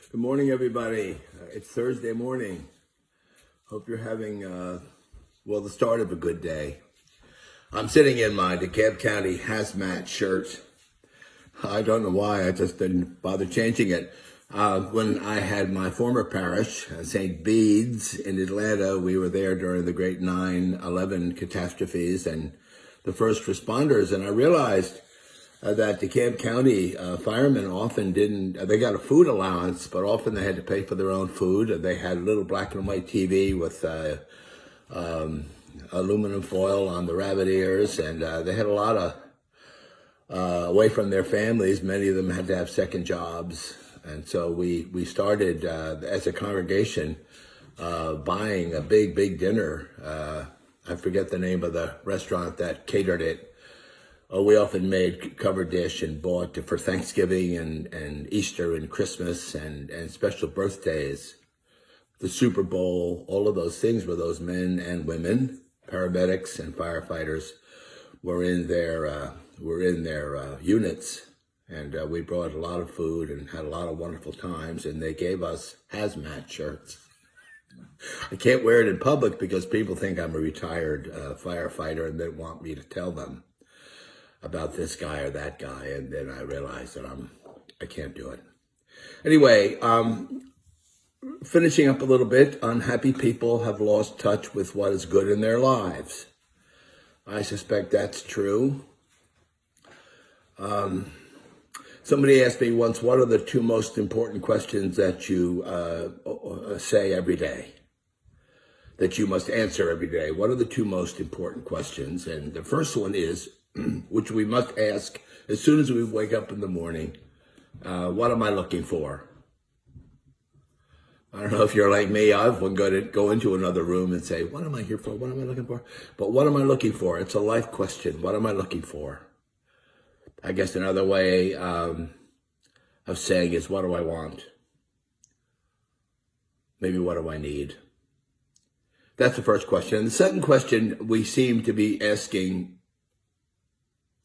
Good morning, everybody. It's Thursday morning. Hope you're having, the start of a good day. I'm sitting in my DeKalb County hazmat shirt. I don't know why, I just didn't bother changing it. When I had my former parish, St. Bede's in Atlanta, we were there during the great 9/11 catastrophes and the first responders, and I realized that DeKalb County firemen often they got a food allowance, but often they had to pay for their own food. They had a little black and white TV with aluminum foil on the rabbit ears, and they had a lot of, away from their families, many of them had to have second jobs. And so we started, as a congregation, buying a big dinner. I forget the name of the restaurant that catered it. We often made covered dish and bought for Thanksgiving and Easter and Christmas and special birthdays, the Super Bowl, all of those things where those men and women, paramedics and firefighters, were in their units, and we brought a lot of food and had a lot of wonderful times, and they gave us hazmat shirts. I can't wear it in public because people think I'm a retired firefighter and they want me to tell them about this guy or that guy, and then I realized that I can't do it. Anyway, finishing up a little bit, unhappy people have lost touch with what is good in their lives. I suspect that's true. Somebody asked me once, what are the two most important questions that you say every day, that you must answer every day? What are the two most important questions? And the first one is, which we must ask as soon as we wake up in the morning, what am I looking for? I don't know if you're like me. I've got to go into another room and say, what am I here for? What am I looking for? But what am I looking for? It's a life question. What am I looking for? I guess another way of saying is, what do I want? Maybe what do I need? That's the first question. And the second question we seem to be asking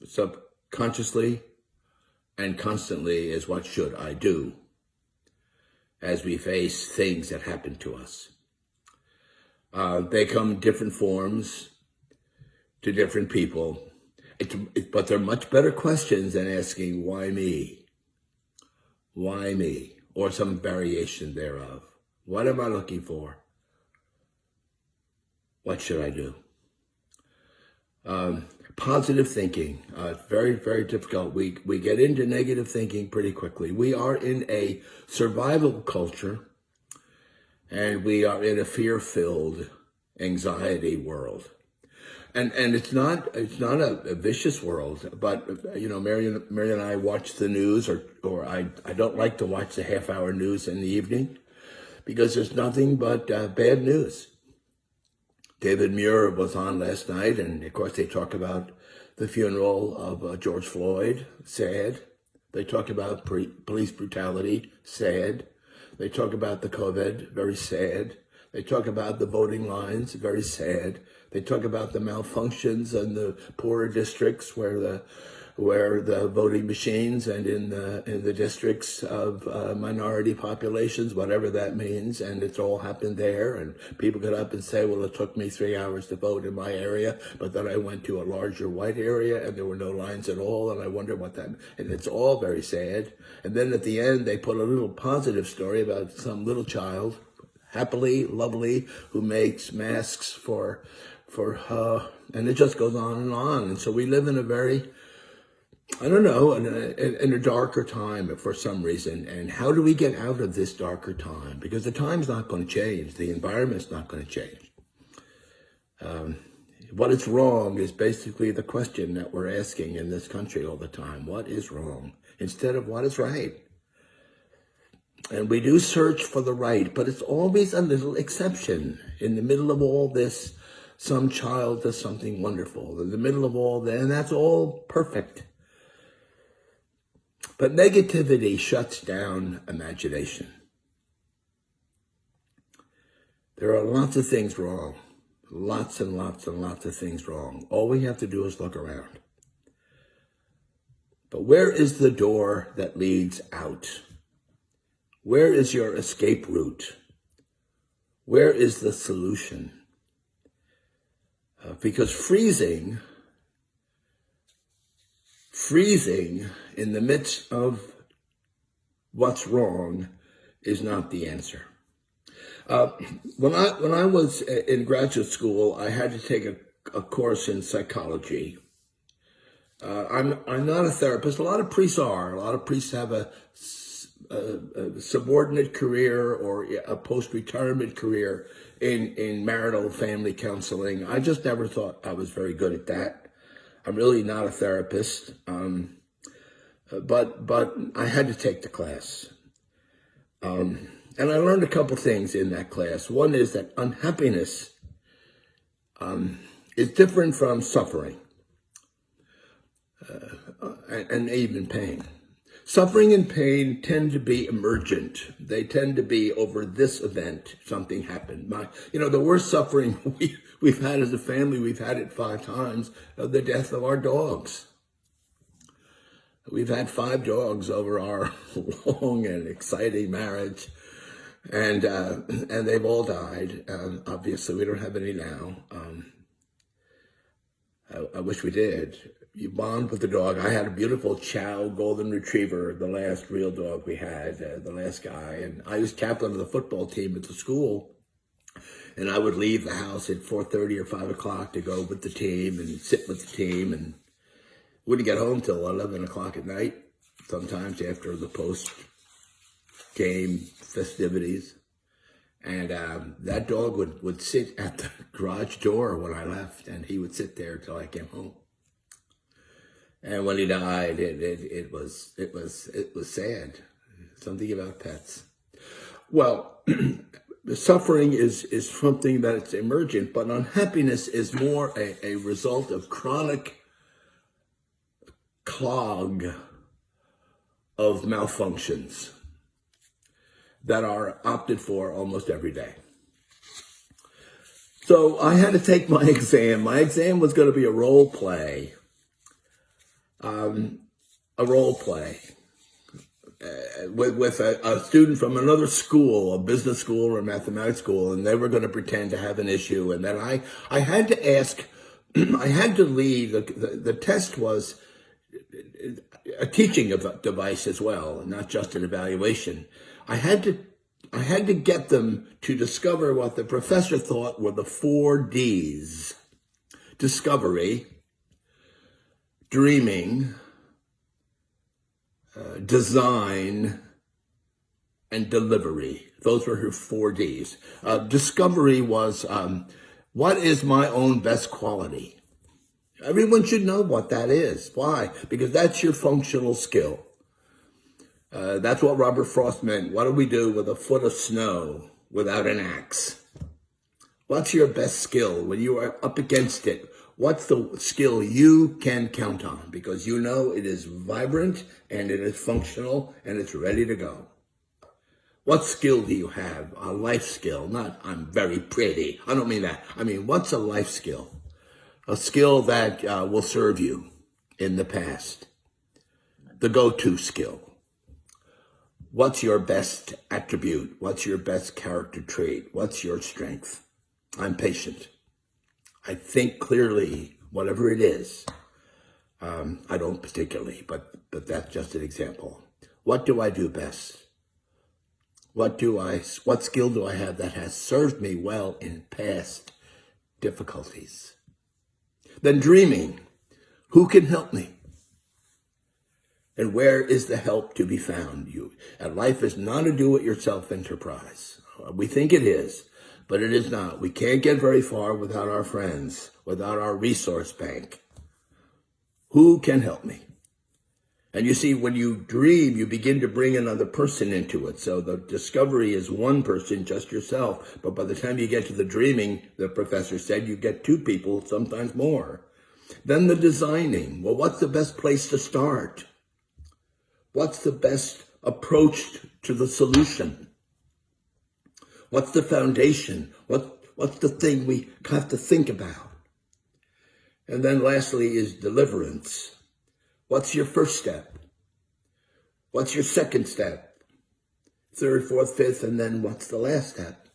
subconsciously and constantly is, what should I do as we face things that happen to us? They come in different forms to different people, but they're much better questions than asking, why me? Why me? Or some variation thereof. What am I looking for? What should I do? Positive thinking, very, very difficult. We get into negative thinking pretty quickly. We are in a survival culture, and we are in a fear-filled anxiety world. And it's not a vicious world, but Mary and I watch the news, or I don't like to watch the half-hour news in the evening because there's nothing but bad news. David Muir was on last night, and of course they talk about the funeral of George Floyd, sad. They talk about police brutality, sad. They talk about the COVID, very sad. They talk about the voting lines, very sad. They talk about the malfunctions in the poorer districts where the voting machines, and in the districts of minority populations, whatever that means, and it's all happened there. And people get up and say, well, it took me 3 hours to vote in my area, but then I went to a larger white area and there were no lines at all, and I wonder what that, and it's all very sad. And then at the end, they put a little positive story about some little child, happily, lovely, who makes masks for and it just goes on and on. And so we live in a very, I don't know, in a darker time for some reason. And how do we get out of this darker time? Because the time's not going to change. The environment's not going to change. What is wrong is basically the question that we're asking in this country all the time. What is wrong? Instead of what is right. And we do search for the right, but it's always a little exception. In the middle of all this, some child does something wonderful. In the middle of all that, and that's all perfect. But negativity shuts down imagination. There are lots of things wrong. Lots and lots and lots of things wrong. All we have to do is look around. But where is the door that leads out? Where is your escape route? Where is the solution? Because freezing in the midst of what's wrong is not the answer. When I was in graduate school, I had to take a course in psychology. I'm not a therapist. A lot of priests are. A lot of priests have a subordinate career or a post-retirement career in marital family counseling. I just never thought I was very good at that. I'm really not a therapist, but I had to take the class. And I learned a couple things in that class. One is that unhappiness is different from suffering and even pain. Suffering and pain tend to be emergent. They tend to be over this event, something happened. The worst suffering we've had as a family, we've had it 5 times, the death of our dogs. We've had 5 dogs over our long and exciting marriage, and they've all died. Obviously, we don't have any now. I wish we did. You bond with the dog. I had a beautiful Chow golden retriever, the last real dog we had, the last guy. And I was captain of the football team at the school. And I would leave the house at 4:30 or 5 o'clock to go with the team and sit with the team. And wouldn't get home till 11 o'clock at night, sometimes after the post-game festivities. And that dog would sit at the garage door when I left, and he would sit there till I came home. And when he died, it was sad. Something about pets. Well, the suffering is something that's emergent, but unhappiness is more a result of chronic clog of malfunctions that are opted for almost every day. So I had to take my exam. My exam was going to be a role play. With a student from another school, a business school or a mathematics school, and they were going to pretend to have an issue. And then I had to ask, I had to lead, the test was a teaching device as well, not just an evaluation. I had to get them to discover what the professor thought were the 4 Ds: discovery, dreaming, design, and delivery. Those were her 4 Ds. Discovery was, what is my own best quality? Everyone should know what that is. Why? Because that's your functional skill. That's what Robert Frost meant. What do we do with a foot of snow without an axe? What's your best skill when you are up against it? What's the skill you can count on? Because you know it is vibrant and it is functional and it's ready to go. What skill do you have? A life skill, not I'm very pretty. I don't mean that. I mean, what's a life skill? A skill that will serve you in the past. The go-to skill. What's your best attribute? What's your best character trait? What's your strength? I'm patient. I think clearly, whatever it is. I don't particularly, but that's just an example. What do I do best? What skill do I have that has served me well in past difficulties? Then dreaming. Who can help me? And where is the help to be found? And life is not a do-it-yourself enterprise. We think it is, but it is not. We can't get very far without our friends, without our resource bank. Who can help me? And you see, when you dream, you begin to bring another person into it. So the discovery is one person, just yourself. But by the time you get to the dreaming, the professor said, you get 2 people, sometimes more. Then the designing. Well, what's the best place to start? What's the best approach to the solution? What's the foundation? What's the thing we have to think about? And then lastly is deliverance. What's your first step? What's your second step? third, fourth, fifth, and then what's the last step?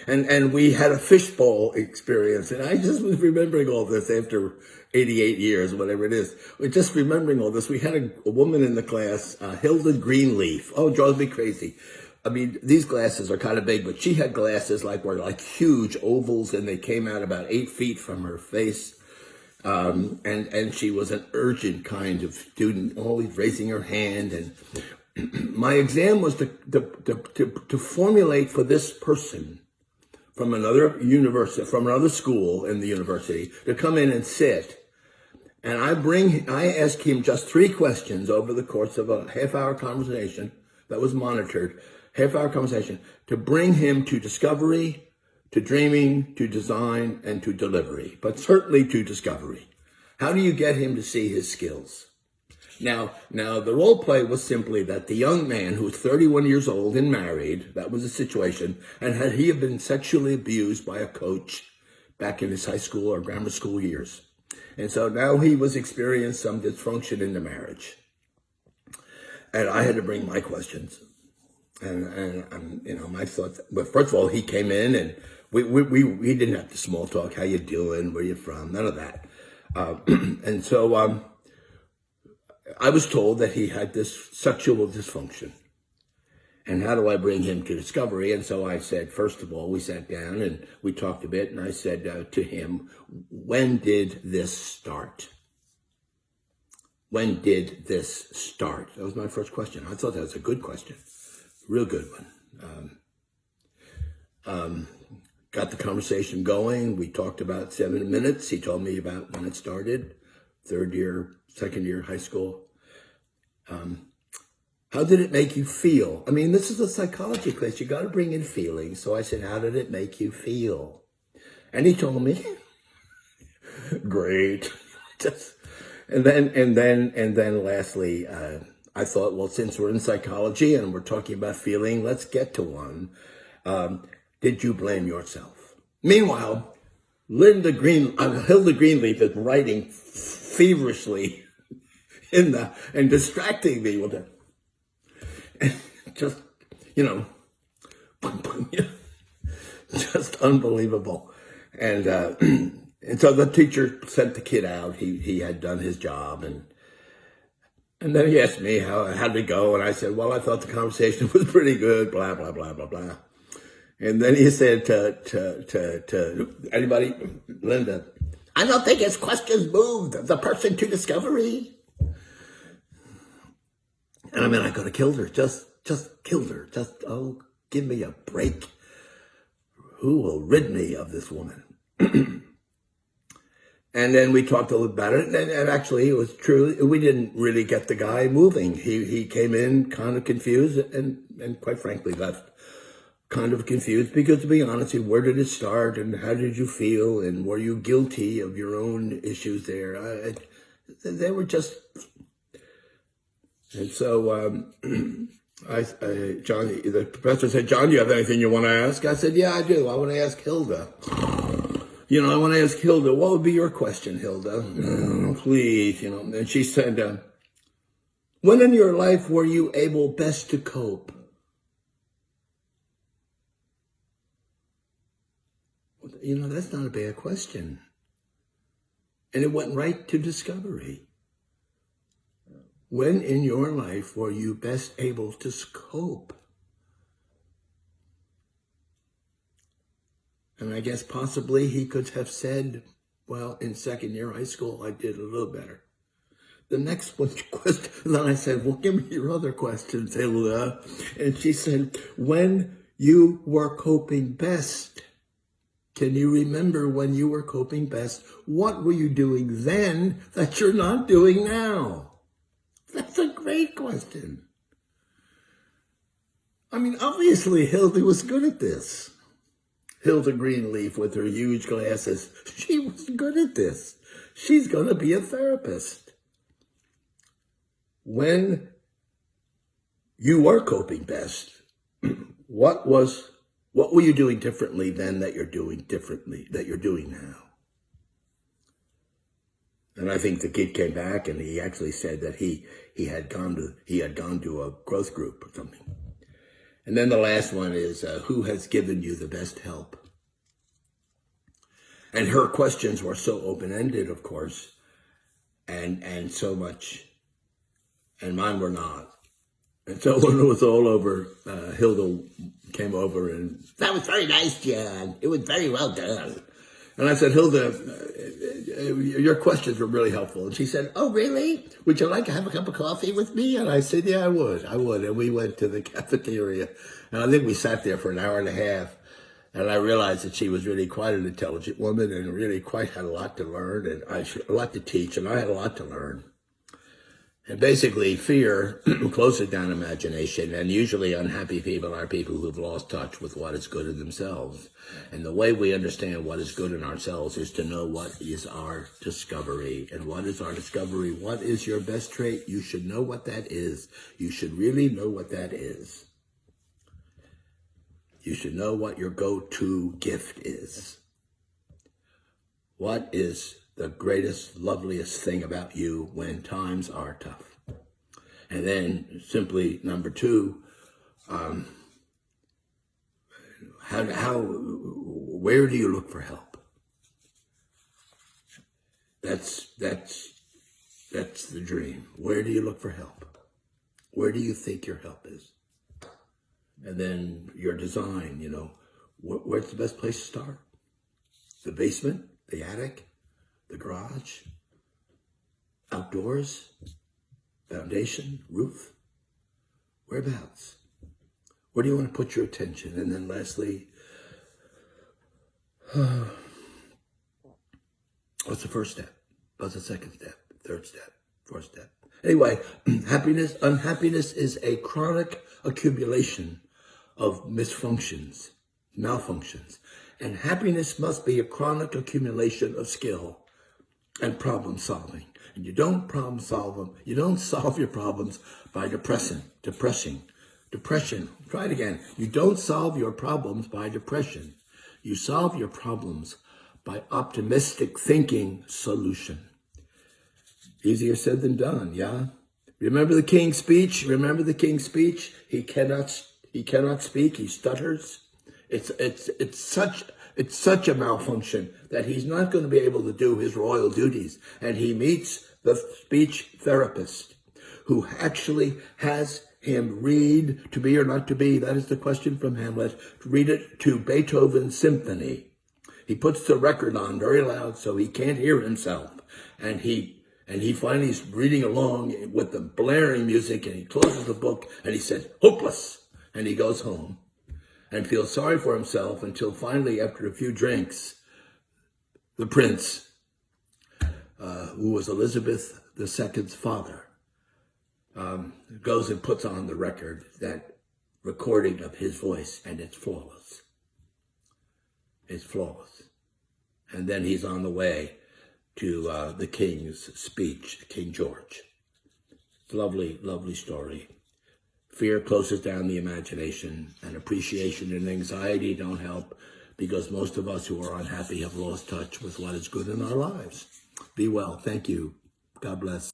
And we had a fishbowl experience, and I just was remembering all this after 88 years, whatever it is. We're just remembering all this. We had a woman in the class, Hilda Greenleaf. Oh, it drives me crazy. I mean, these glasses are kind of big, but she had glasses were like huge ovals, and they came out about 8 feet from her face. And she was an urgent kind of student, always raising her hand. And my exam was to formulate for this person from another university, from another school in the university, to come in and sit. And I asked him just 3 questions over the course of a half-hour conversation that was monitored, half-hour conversation, to bring him to discovery, to dreaming, to design, and to delivery, but certainly to discovery. How do you get him to see his skills? Now, the role play was simply that the young man who was 31 years old and married, that was the situation, and he had been sexually abused by a coach back in his high school or grammar school years. And so now he was experiencing some dysfunction in the marriage. And I had to bring my questions. And my thoughts, well, first of all, he came in and we didn't have the small talk. How you doing? Where you from? None of that. And so I was told that he had this sexual dysfunction. And how do I bring him to discovery? And so I said, first of all, we sat down and we talked a bit. And I said to him, when did this start? When did this start? That was my first question. I thought that was a good question. Real good one. Got the conversation going. We talked about 7 minutes. He told me about when it started, 3rd year, 2nd year high school. How did it make you feel? I mean, this is a psychology class. You got to bring in feelings. So I said, how did it make you feel? And he told me, great. And then lastly, I thought, well, since we're in psychology and we're talking about feeling, let's get to one. Did you blame yourself? Meanwhile, Hilda Greenleaf is writing feverishly and distracting me with it. Just, just unbelievable. And so the teacher sent the kid out. He had done his job, and then he asked me how did it go, and I said, well, I thought the conversation was pretty good, blah, blah, blah, blah, blah. And then he said to anybody, Linda, I don't think his questions moved the person to discovery. And I mean, I could have killed her, just killed her. Give me a break. Who will rid me of this woman? And then we talked a little about it, and actually it was true. We didn't really get the guy moving. He came in kind of confused and quite frankly left kind of confused because, to be honest, where did it start and how did you feel and were you guilty of your own issues there? They were just... And so John, the professor said, John, do you have anything you want to ask? I said, yeah, I do. I want to ask Hilda. I want to ask Hilda, what would be your question, Hilda? Oh, please, And she said, when in your life were you able best to cope? That's not a bad question. And it went right to discovery. When in your life were you best able to cope? And I guess possibly he could have said, well, in 2nd year high school, I did a little better. The next question, then I said, well, give me your other questions, Hilda. And she said, when you were coping best, can you remember when you were coping best? What were you doing then that you're not doing now? That's a great question. I mean, obviously, Hilda was good at this. Hilda Greenleaf with her huge glasses. She was good at this. She's going to be a therapist. When you were coping best, what were you doing differently then that you're doing now? And I think the kid came back and he actually said that he had gone to a growth group or something. And then the last one is, who has given you the best help? And her questions were so open-ended, of course, and so much, and mine were not. And so when it was all over, Hilda came over and, that was very nice, John. It was very well done. And I said, Hilda, your questions were really helpful. And she said, oh, really? Would you like to have a cup of coffee with me? And I said, yeah, I would. And we went to the cafeteria. And I think we sat there for an hour and a half. And I realized that she was really quite an intelligent woman and really quite had a lot to learn and a lot to teach. And I had a lot to learn. And basically, fear closes down imagination, and usually unhappy people are people who've lost touch with what is good in themselves. And the way we understand what is good in ourselves is to know what is our discovery. And what is our discovery? What is your best trait? You should know what that is. You should really know what that is. You should know what your go-to gift is. What is the greatest, loveliest thing about you when times are tough? And then simply number two, where do you look for help? That's the dream. Where do you look for help? Where do you think your help is? And then your design, where's the best place to start? The basement, the attic, the garage, outdoors, foundation, roof, whereabouts? Where do you want to put your attention? And then lastly, what's the first step? What's the second step? Third step? Fourth step? Anyway, unhappiness is a chronic accumulation of malfunctions. And happiness must be a chronic accumulation of skill and problem solving. And you don't problem solve them. You don't solve your problems by depression. Try it again. You don't solve your problems by depression. You solve your problems by optimistic thinking solution. Easier said than done, yeah? Remember the King's speech? He cannot speak. He stutters. It's such a malfunction that he's not going to be able to do his royal duties. And he meets the speech therapist who actually has him read To Be or Not to Be. That is the question from Hamlet. Read it to Beethoven's symphony. He puts the record on very loud so he can't hear himself. And he finally is reading along with the blaring music, and he closes the book and he says, hopeless. And he goes home and feels sorry for himself until finally, after a few drinks, the prince, who was Elizabeth II's father, goes and puts on the record that recording of his voice, and it's flawless. It's flawless. And then he's on the way to the king's speech, King George. Lovely, lovely story. Fear closes down the imagination, and appreciation and anxiety don't help, because most of us who are unhappy have lost touch with what is good in our lives. Be well. Thank you. God bless.